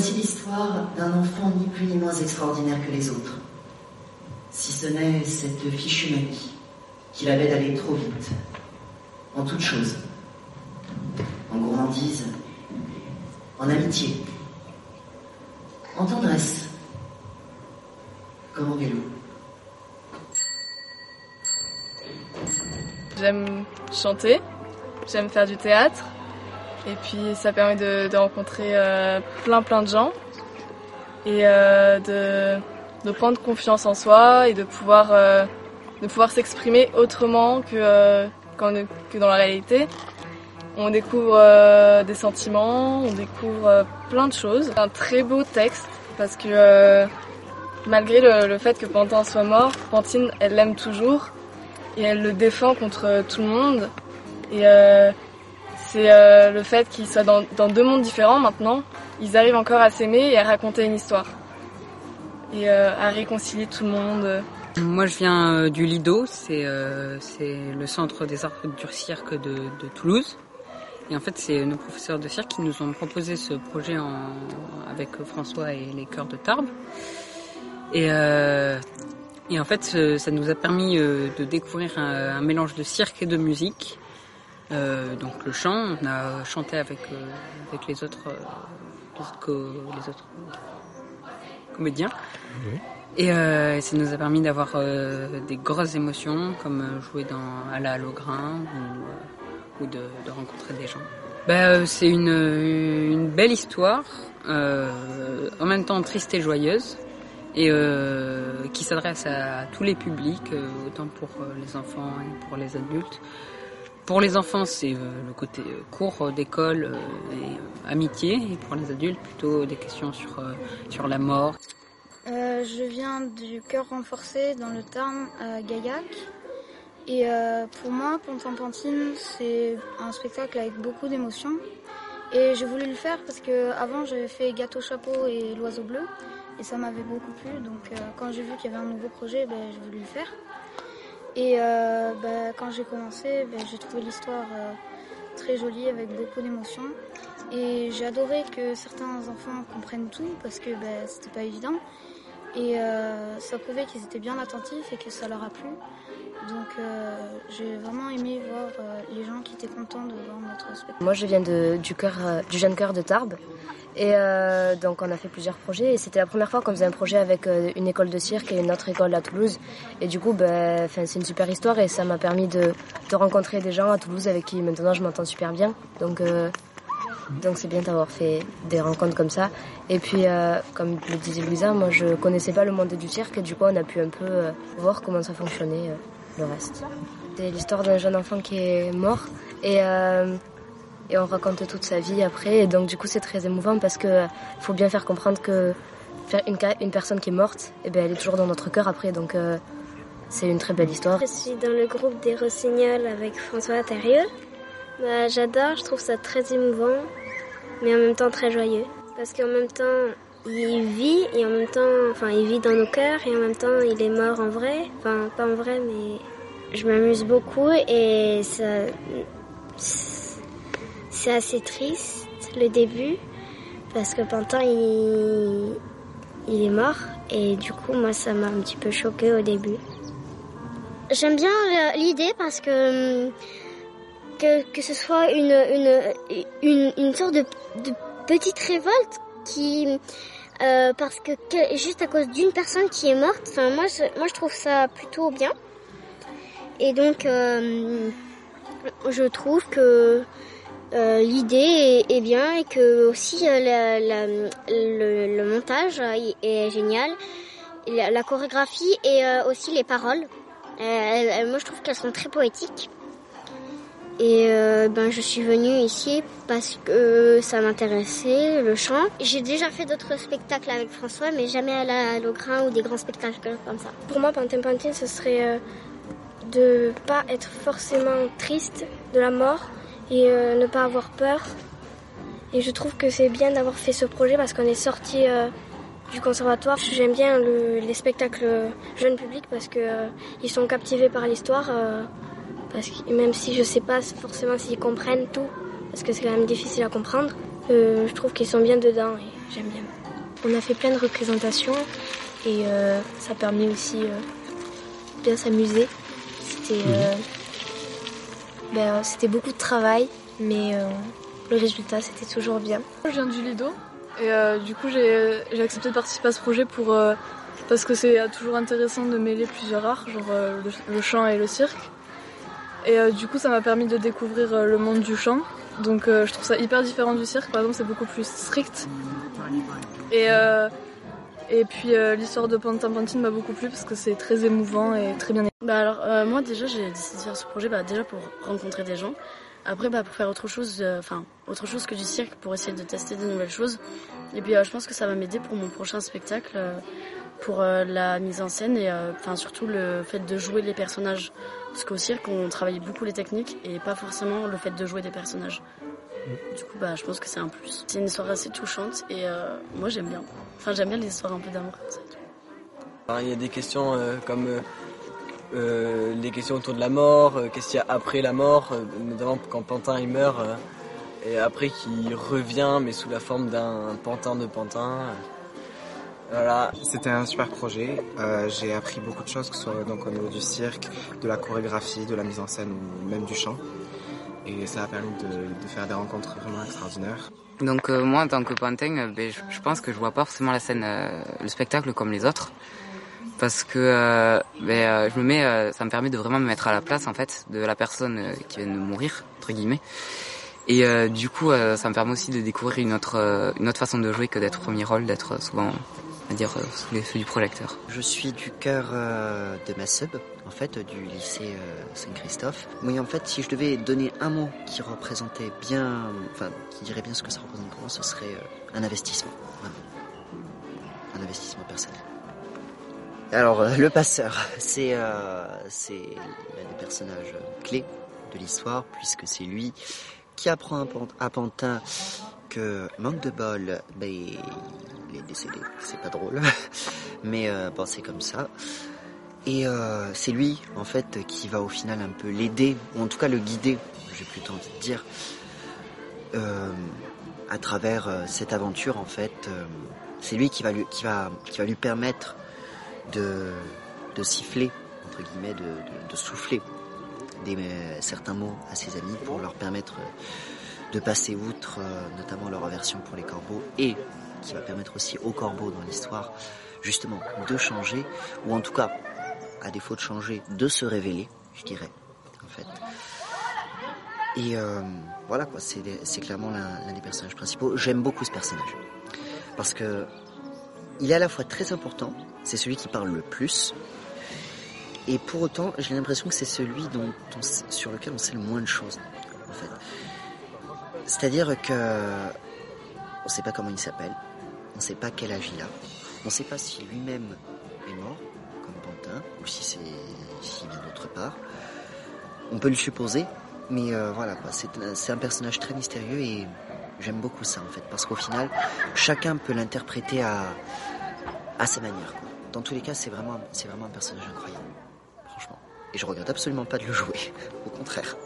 voici l'histoire d'un enfant ni plus ni moins extraordinaire que les autres. Si ce n'est cette fichue manie qui l'avait d'aller trop vite, en toutes choses, en gourmandise, en amitié, en tendresse, comme en vélo. J'aime chanter, j'aime faire du théâtre et puis ça permet de rencontrer plein de gens et de prendre confiance en soi et de pouvoir s'exprimer autrement que dans la réalité. On découvre des sentiments, on découvre plein de choses. C'est un très beau texte parce que malgré le fait que Pantin soit mort, Fantine, elle l'aime toujours et elle le défend contre tout le monde. Et c'est le fait qu'ils soient dans deux mondes différents maintenant, ils arrivent encore à s'aimer et à raconter une histoire. Et à réconcilier tout le monde. Moi je viens du Lido, c'est le centre des arts du cirque de Toulouse. Et en fait c'est nos professeurs de cirque qui nous ont proposé ce projet avec François et les chœurs de Tarbes. Et en fait ça nous a permis de découvrir un mélange de cirque et de musique. Donc le chant, on a chanté avec les autres comédiens. Oui. Et ça nous a permis d'avoir des grosses émotions, comme jouer à la Logrin ou de rencontrer des gens. C'est une belle histoire, en même temps triste et joyeuse, et qui s'adresse à tous les publics, autant pour les enfants et pour les adultes. Pour les enfants, c'est le côté cours d'école et amitié, et pour les adultes, plutôt des questions sur la mort. Je viens du chœur renforcé dans le Tarn à Gaillac. Et pour moi, Pantin Pantine, c'est un spectacle avec beaucoup d'émotions. Et j'ai voulu le faire parce que avant j'avais fait Gâteau Chapeau et L'Oiseau Bleu. Et ça m'avait beaucoup plu. Donc quand j'ai vu qu'il y avait un nouveau projet, j'ai voulu le faire. Et quand j'ai commencé, j'ai trouvé l'histoire très jolie avec beaucoup d'émotions. Et j'ai adoré que certains enfants comprennent tout parce que c'était pas évident. Et ça prouvait qu'ils étaient bien attentifs et que ça leur a plu. Donc j'ai vraiment aimé voir les gens qui étaient contents de voir notre spectacle. Moi je viens du jeune chœur de Tarbes. Et donc on a fait plusieurs projets et c'était la première fois qu'on faisait un projet avec une école de cirque et une autre école à Toulouse. Et du coup c'est une super histoire et ça m'a permis de rencontrer des gens à Toulouse avec qui maintenant je m'entends super bien. Donc c'est bien d'avoir fait des rencontres comme ça. Et puis, comme le disait Louisa, moi je connaissais pas le monde du cirque et du coup on a pu un peu voir comment ça fonctionnait le reste. C'est l'histoire d'un jeune enfant qui est mort et on raconte toute sa vie après. Et donc du coup c'est très émouvant parce que faut bien faire comprendre que une personne qui est morte, elle est toujours dans notre cœur après. Donc c'est une très belle histoire. Je suis dans le groupe des Rossignols avec François Thérieux. J'adore, je trouve ça très émouvant, mais en même temps très joyeux. Parce qu'en même temps, il vit, et en même temps, il vit dans nos cœurs, et en même temps, il est mort en vrai. Enfin, pas en vrai, mais je m'amuse beaucoup, et c'est assez triste, le début, parce que Pantin, il est mort, et du coup, moi, ça m'a un petit peu choquée au début. J'aime bien l'idée parce que ce soit une sorte de petite révolte qui parce que juste à cause d'une personne qui est morte, moi je trouve ça plutôt bien. Et donc je trouve que l'idée est bien et que aussi le montage est génial, la chorégraphie et aussi les paroles. Moi je trouve qu'elles sont très poétiques. Et je suis venue ici parce que ça m'intéressait, le chant. J'ai déjà fait d'autres spectacles avec François, mais jamais à la Logrin ou des grands spectacles comme ça. Pour moi, Pantin Pantine, ce serait de pas être forcément triste de la mort et ne pas avoir peur. Et je trouve que c'est bien d'avoir fait ce projet parce qu'on est sorti du conservatoire. J'aime bien les spectacles jeunes publics parce que ils sont captivés par l'histoire. Parce que même si je sais pas forcément s'ils comprennent tout, parce que c'est quand même difficile à comprendre, je trouve qu'ils sont bien dedans et j'aime bien. On a fait plein de représentations et ça a permis aussi de bien s'amuser. C'était beaucoup de travail, mais le résultat c'était toujours bien. Je viens du Lido et du coup j'ai accepté de participer à ce projet parce que c'est toujours intéressant de mêler plusieurs arts, genre le chant et le cirque. Et du coup ça m'a permis de découvrir le monde du chant. Donc je trouve ça hyper différent du cirque, par exemple c'est beaucoup plus strict. Et puis l'histoire de Pantin Pantine m'a beaucoup plu parce que c'est très émouvant et très bien écrit. Moi déjà j'ai décidé de faire ce projet déjà pour rencontrer des gens. Après pour faire autre chose que du cirque, pour essayer de tester de nouvelles choses. Et puis je pense que ça va m'aider pour mon prochain spectacle, pour la mise en scène et surtout le fait de jouer les personnages. Parce qu'au cirque on travaille beaucoup les techniques et pas forcément le fait de jouer des personnages. Du coup je pense que c'est un plus. C'est une histoire assez touchante et moi j'aime bien. J'aime bien les histoires un peu d'amour comme ça. Alors, il y a des questions comme les questions autour de la mort, qu'est-ce qu'il y a après la mort, notamment quand Pantin il meurt et après qu'il revient mais sous la forme d'un pantin de Pantin. Voilà. C'était un super projet. J'ai appris beaucoup de choses, que ce soit donc au niveau du cirque, de la chorégraphie, de la mise en scène ou même du chant. Et ça a permis de faire des rencontres vraiment extraordinaires. Donc moi en tant que Pantin, je pense que je vois pas forcément la scène, le spectacle comme les autres. Parce que ça me permet de vraiment me mettre à la place en fait de la personne qui vient de mourir, entre guillemets. Et du coup ça me permet aussi de découvrir une autre façon de jouer que d'être au premier rôle, d'être souvent sous les feux du projecteur. Je suis du chœur de ma sub, en fait, du lycée Saint-Christophe. Oui, en fait, si je devais donner un mot qui représentait bien, qui dirait bien ce que ça représente pour moi, ce serait un investissement. Voilà. Un investissement personnel. Alors, le passeur, c'est l'un des personnages clés de l'histoire, puisque c'est lui qui apprend à Pantin que, manque de bol, il est décédé. C'est pas drôle, mais c'est comme ça. Et c'est lui, en fait, qui va au final un peu l'aider, ou en tout cas le guider, j'ai plutôt envie de dire, à travers cette aventure, en fait. C'est lui qui va lui permettre de siffler, entre guillemets, de souffler certains mots à ses amis pour leur permettre de passer outre, notamment leur aversion pour les corbeaux, et qui va permettre aussi aux corbeaux dans l'histoire, justement, de changer, ou en tout cas, à défaut de changer, de se révéler, je dirais, en fait. Et voilà, quoi, c'est clairement l'un des personnages principaux. J'aime beaucoup ce personnage, parce que il est à la fois très important, c'est celui qui parle le plus, et pour autant, j'ai l'impression que c'est celui sur lequel on sait le moins de choses, en fait. C'est-à-dire que on ne sait pas comment il s'appelle, on ne sait pas quel âge il a, on ne sait pas si lui-même est mort, comme Pantin, ou s'il vient d'autre part. On peut le supposer, mais voilà, quoi, c'est un personnage très mystérieux et j'aime beaucoup ça, en fait, parce qu'au final, chacun peut l'interpréter à sa manière, quoi. Dans tous les cas, c'est vraiment un personnage incroyable, franchement. Et je regrette absolument pas de le jouer, au contraire.